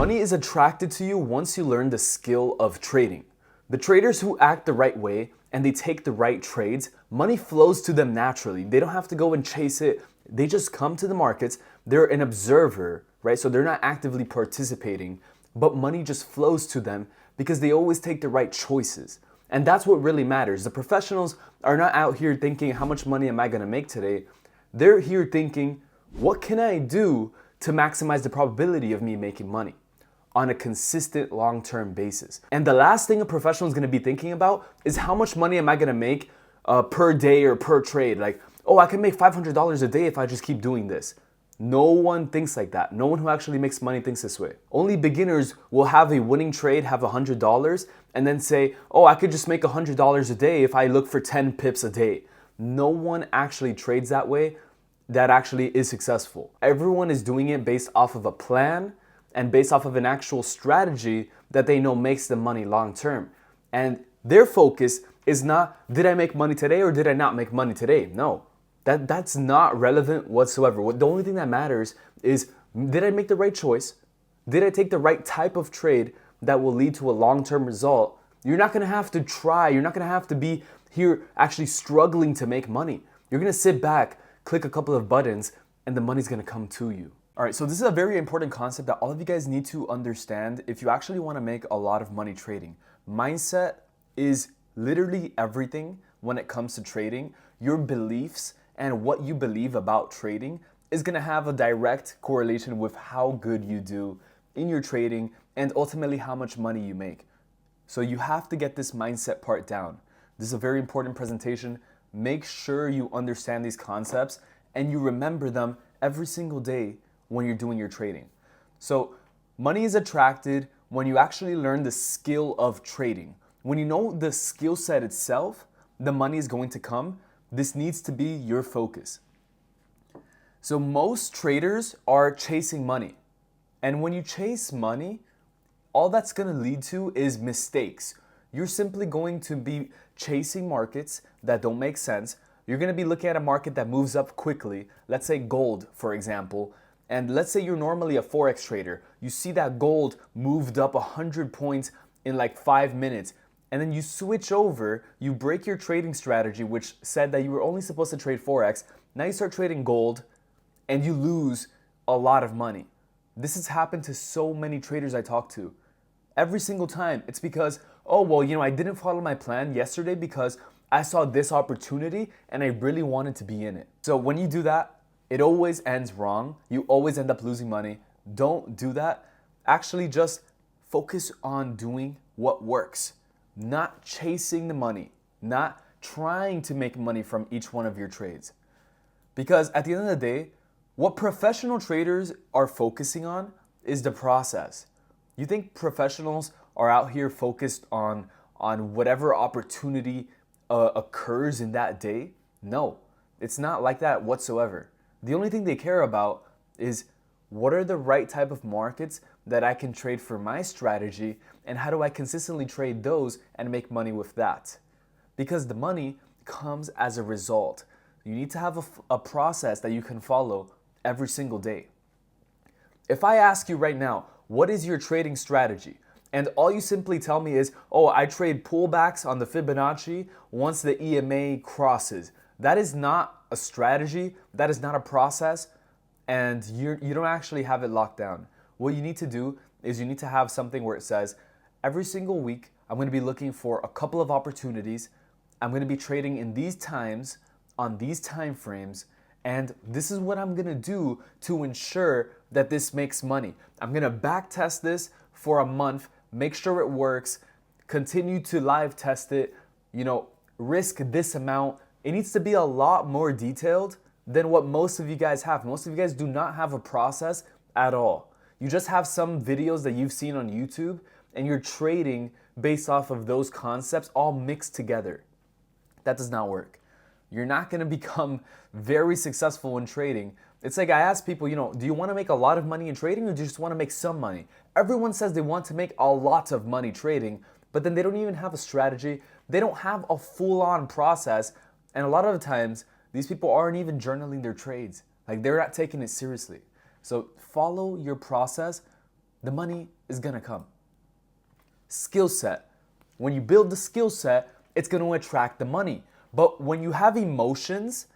Money is attracted to you once you learn the skill of trading. The traders who act the right way and they take the right trades, money flows to them naturally. They don't have to go and chase it. They just come to the markets. They're an observer, right? So they're not actively participating, but money just flows to them because they always take the right choices. And that's what really matters. The professionals are not out here thinking, how much money am I going to make today? They're here thinking, what can I do to maximize the probability of me making money on a consistent long-term basis? And the last thing a professional is going to be thinking about is how much money am I going to make per day or per trade? Like, oh, I can make $500 a day if I just keep doing this. No one thinks like that. No one who actually makes money thinks this way. Only beginners will have a winning trade, have $100, and then say, oh, I could just make $100 a day if I look for 10 pips a day. No one actually trades that way that actually is successful. Everyone is doing it based off of a plan and based off of an actual strategy that they know makes them money long term. And their focus is not, did I make money today or did I not make money today? No. That's not relevant whatsoever. The only thing that matters is, did I make the right choice? Did I take the right type of trade that will lead to a long-term result? You're not gonna have to try. You're not gonna have to be here actually struggling to make money. You're gonna sit back, click a couple of buttons, and the money's gonna come to you. All right, so this is a very important concept that all of you guys need to understand if you actually wanna make a lot of money trading. Mindset is literally everything when it comes to trading. Your beliefs and what you believe about trading is going to have a direct correlation with how good you do in your trading and ultimately how much money you make. So you have to get this mindset part down. This is a very important presentation. Make sure you understand these concepts and you remember them every single day when you're doing your trading. So money is attracted when you actually learn the skill of trading. When you know the skill set itself, the money is going to come. This needs to be your focus. So most traders are chasing money. And when you chase money, all that's going to lead to is mistakes. You're simply going to be chasing markets that don't make sense. You're going to be looking at a market that moves up quickly. Let's say gold, for example. And let's say you're normally a Forex trader. You see that gold moved up 100 points in like 5 minutes. And then you switch over, you break your trading strategy, which said that you were only supposed to trade Forex. Now you start trading gold and you lose a lot of money. This has happened to so many traders I talk to. Every single time, it's because, oh, well, I didn't follow my plan yesterday because I saw this opportunity and I really wanted to be in it. So when you do that, it always ends wrong. You always end up losing money. Don't do that. Actually, just focus on doing what works. Not chasing the money, not trying to make money from each one of your trades. Because at the end of the day, what professional traders are focusing on is the process. You think professionals are out here focused on whatever opportunity occurs in that day? No, it's not like that whatsoever. The only thing they care about is, what are the right type of markets that I can trade for my strategy, and how do I consistently trade those and make money with that? Because the money comes as a result. You need to have a process that you can follow every single day. If I ask you right now, what is your trading strategy? And all you simply tell me is, oh, I trade pullbacks on the Fibonacci once the EMA crosses. That is not a strategy. That is not a process. And you don't actually have it locked down. What you need to do is you need to have something where it says, every single week, I'm going to be looking for a couple of opportunities. I'm going to be trading in these times, on these time frames, and this is what I'm going to do to ensure that this makes money. I'm going to back test this for a month, make sure it works, continue to live test it, risk this amount. It needs to be a lot more detailed than what most of you guys have. Most of you guys do not have a process at all. You just have some videos that you've seen on YouTube and you're trading based off of those concepts all mixed together. That does not work. You're not going to become very successful in trading. It's like I ask people, do you want to make a lot of money in trading or do you just want to make some money? Everyone says they want to make a lot of money trading, but then they don't even have a strategy. They don't have a full-on process. And a lot of the times, these people aren't even journaling their trades. Like, they're not taking it seriously. So follow your process. the money is gonna come. Skill set. When you build the skill set, it's gonna attract the money. But when you have emotions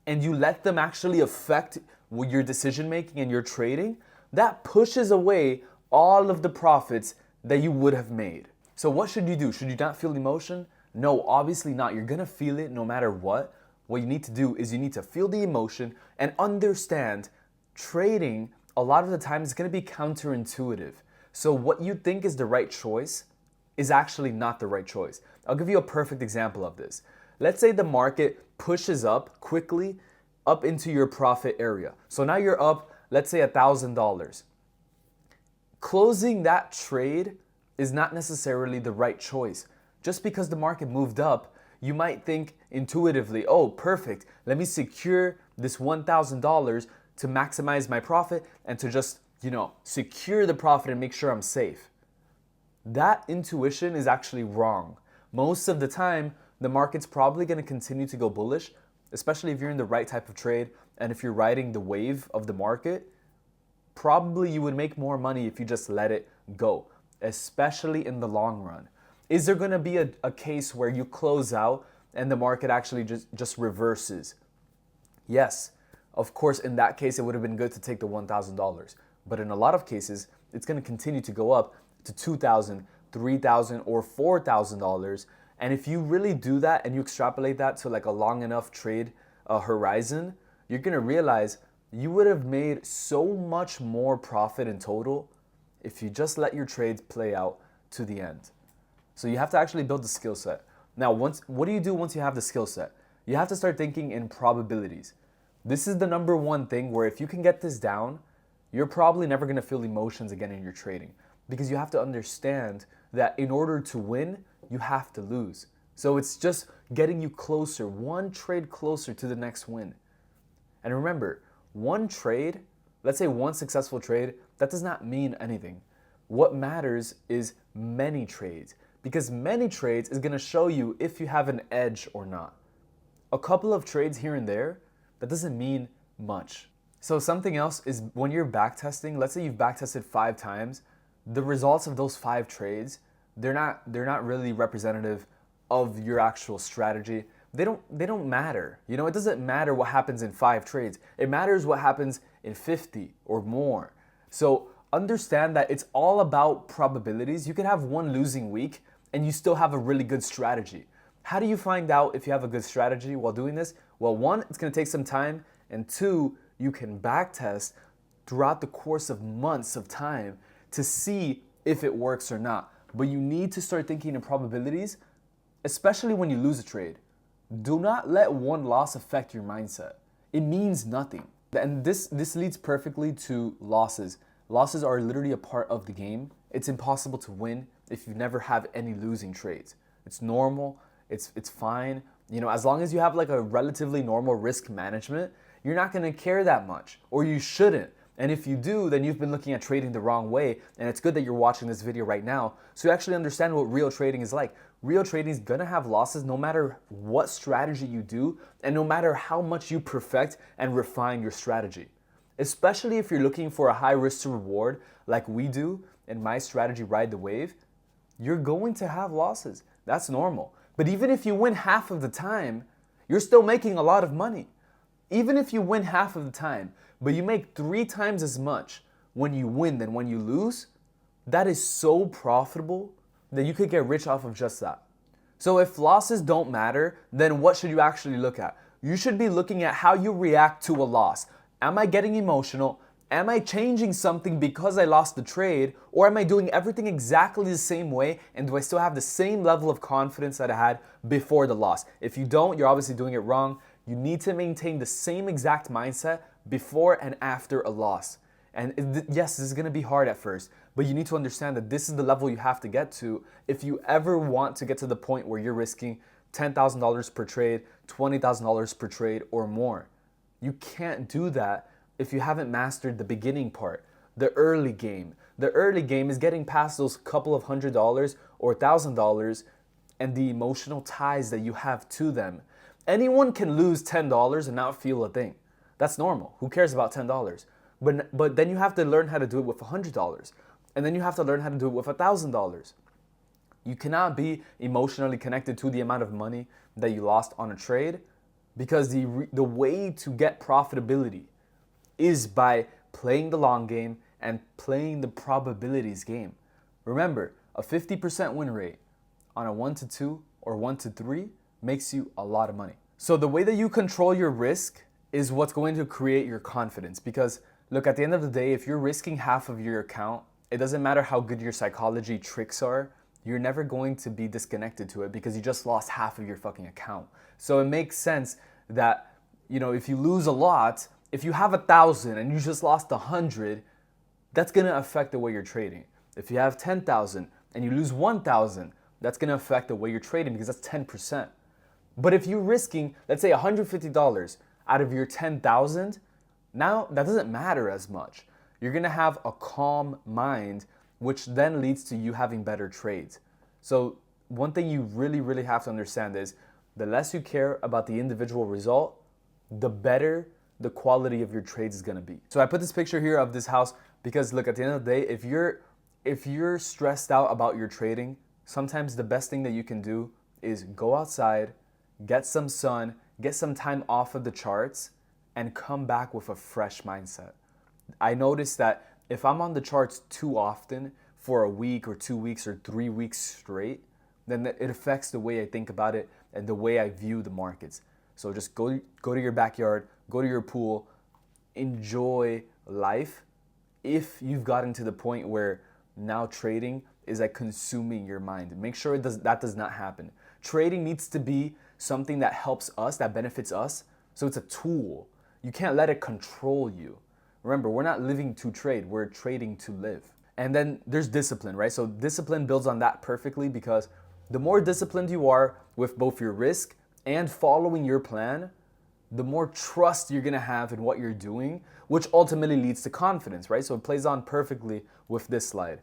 and you let them actually affect your decision making and your trading, that pushes away all of the profits that you would have made. So what should you do? Should you not feel emotion? No, obviously not. You're gonna feel it no matter what. What you need to do is you need to feel the emotion and understand trading a lot of the time is gonna be counterintuitive. So what you think is the right choice is actually not the right choice. I'll give you a perfect example of this. Let's say the market pushes up quickly up into your profit area. So now you're up, let's say $1,000. Closing that trade is not necessarily the right choice. Just because the market moved up, you might think intuitively, oh, perfect, let me secure this $1,000 to maximize my profit and to just, secure the profit and make sure I'm safe. That intuition is actually wrong. Most of the time, the market's probably going to continue to go bullish, especially if you're in the right type of trade and if you're riding the wave of the market. Probably you would make more money if you just let it go, especially in the long run. Is there going to be a case where you close out and the market actually just reverses? Yes, of course, in that case, it would have been good to take the $1,000. But in a lot of cases, it's going to continue to go up to $2,000, $3,000, or $4,000. And if you really do that and you extrapolate that to like a long enough trade horizon, you're going to realize you would have made so much more profit in total if you just let your trades play out to the end. So you have to actually build the skill set. Now, what do you do once you have the skill set? You have to start thinking in probabilities. This is the number one thing where if you can get this down, you're probably never going to feel emotions again in your trading, because you have to understand that in order to win, you have to lose. So it's just getting you closer, one trade closer to the next win. And remember, one trade, let's say one successful trade, that does not mean anything. What matters is many trades, because many trades is going to show you if you have an edge or not. A couple of trades here and there, that doesn't mean much. So something else is when you're backtesting, let's say you've backtested 5 times, the results of those 5 trades, they're not really representative of your actual strategy. They don't matter. It doesn't matter what happens in 5 trades. It matters what happens in 50 or more. So understand that it's all about probabilities. You can have one losing week and you still have a really good strategy. How do you find out if you have a good strategy while doing this? Well, 1, it's going to take some time, and 2, you can backtest throughout the course of months of time to see if it works or not. But you need to start thinking in probabilities, especially when you lose a trade. Do not let one loss affect your mindset. It means nothing. And this leads perfectly to losses. Losses are literally a part of the game. It's impossible to win if you never have any losing trades. It's normal. It's fine. As long as you have like a relatively normal risk management, you're not going to care that much, or you shouldn't. And if you do, then you've been looking at trading the wrong way, and it's good that you're watching this video right now so you actually understand what real trading is like. Real trading is going to have losses no matter what strategy you do and no matter how much you perfect and refine your strategy. Especially if you're looking for a high risk to reward like we do in my strategy Ride the Wave, you're going to have losses. That's normal. But even if you win half of the time, you're still making a lot of money. Even if you win half of the time, but you make 3 times as much when you win than when you lose, that is so profitable that you could get rich off of just that. So if losses don't matter, then what should you actually look at? You should be looking at how you react to a loss. Am I getting emotional? Am I changing something because I lost the trade? Or am I doing everything exactly the same way? And do I still have the same level of confidence that I had before the loss? If you don't, you're obviously doing it wrong. You need to maintain the same exact mindset before and after a loss. And yes, this is going to be hard at first, but you need to understand that this is the level you have to get to if you ever want to get to the point where you're risking $10,000 per trade, $20,000 per trade, or more. You can't do that if you haven't mastered the beginning part, the early game. The early game is getting past those couple of $100 or $1,000 and the emotional ties that you have to them. Anyone can lose $10 and not feel a thing. That's normal. Who cares about $10? But then you have to learn how to do it with $100. and then you have to learn how to do it with $1,000. You cannot be emotionally connected to the amount of money that you lost on a trade, because the way to get profitability is by playing the long game and playing the probabilities game. Remember, a 50% win rate on a 1 to 2 or 1 to 3 makes you a lot of money. So the way that you control your risk is what's going to create your confidence. Because look, at the end of the day, if you're risking half of your account, it doesn't matter how good your psychology tricks are, you're never going to be disconnected to it because you just lost half of your fucking account. So it makes sense that, if you lose a lot, if you have 1,000 and you just lost 100, that's gonna affect the way you're trading. If you have 10,000 and you lose 1,000, that's gonna affect the way you're trading because that's 10%. But if you're risking, let's say $150 out of your 10,000, now that doesn't matter as much. You're gonna have a calm mind, which then leads to you having better trades. So one thing you really, really have to understand is the less you care about the individual result, the better the quality of your trades is gonna be. So I put this picture here of this house because look, at the end of the day, if you're stressed out about your trading, sometimes the best thing that you can do is go outside, get some sun, get some time off of the charts, and come back with a fresh mindset. I noticed that if I'm on the charts too often for a week or 2 weeks or 3 weeks straight, then it affects the way I think about it and the way I view the markets. So just go to your backyard, go to your pool, enjoy life. If you've gotten to the point where now trading is like consuming your mind, make sure that does not happen. Trading needs to be something that helps us, that benefits us. So it's a tool. You can't let it control you. Remember, we're not living to trade, we're trading to live. And then there's discipline, right? So discipline builds on that perfectly because the more disciplined you are with both your risk and following your plan, the more trust you're gonna have in what you're doing, which ultimately leads to confidence, right? So it plays on perfectly with this slide.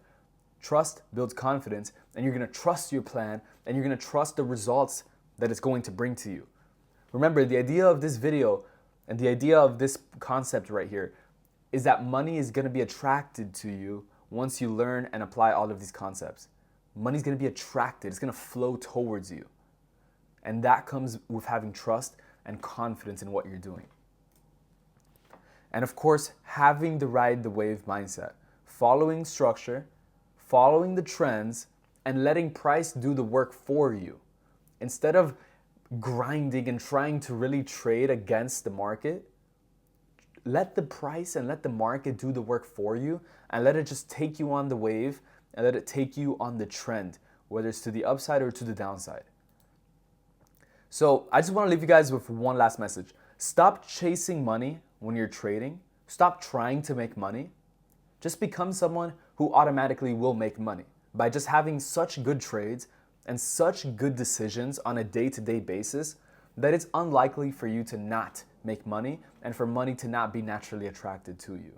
Trust builds confidence, and you're gonna trust your plan, and you're gonna trust the results that it's going to bring to you. Remember, the idea of this video and the idea of this concept right here is that money is gonna be attracted to you once you learn and apply all of these concepts. Money's gonna be attracted, it's gonna flow towards you. And that comes with having trust and confidence in what you're doing. And of course, having the ride the wave mindset, following structure, following the trends, and letting price do the work for you. Instead of grinding and trying to really trade against the market, let the price and let the market do the work for you, and let it just take you on the wave and let it take you on the trend, whether it's to the upside or to the downside. So I just want to leave you guys with one last message. Stop chasing money when you're trading. Stop trying to make money. Just become someone who automatically will make money by just having such good trades and such good decisions on a day-to-day basis that it's unlikely for you to not make money and for money to not be naturally attracted to you.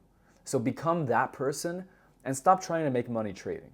So become that person and stop trying to make money trading.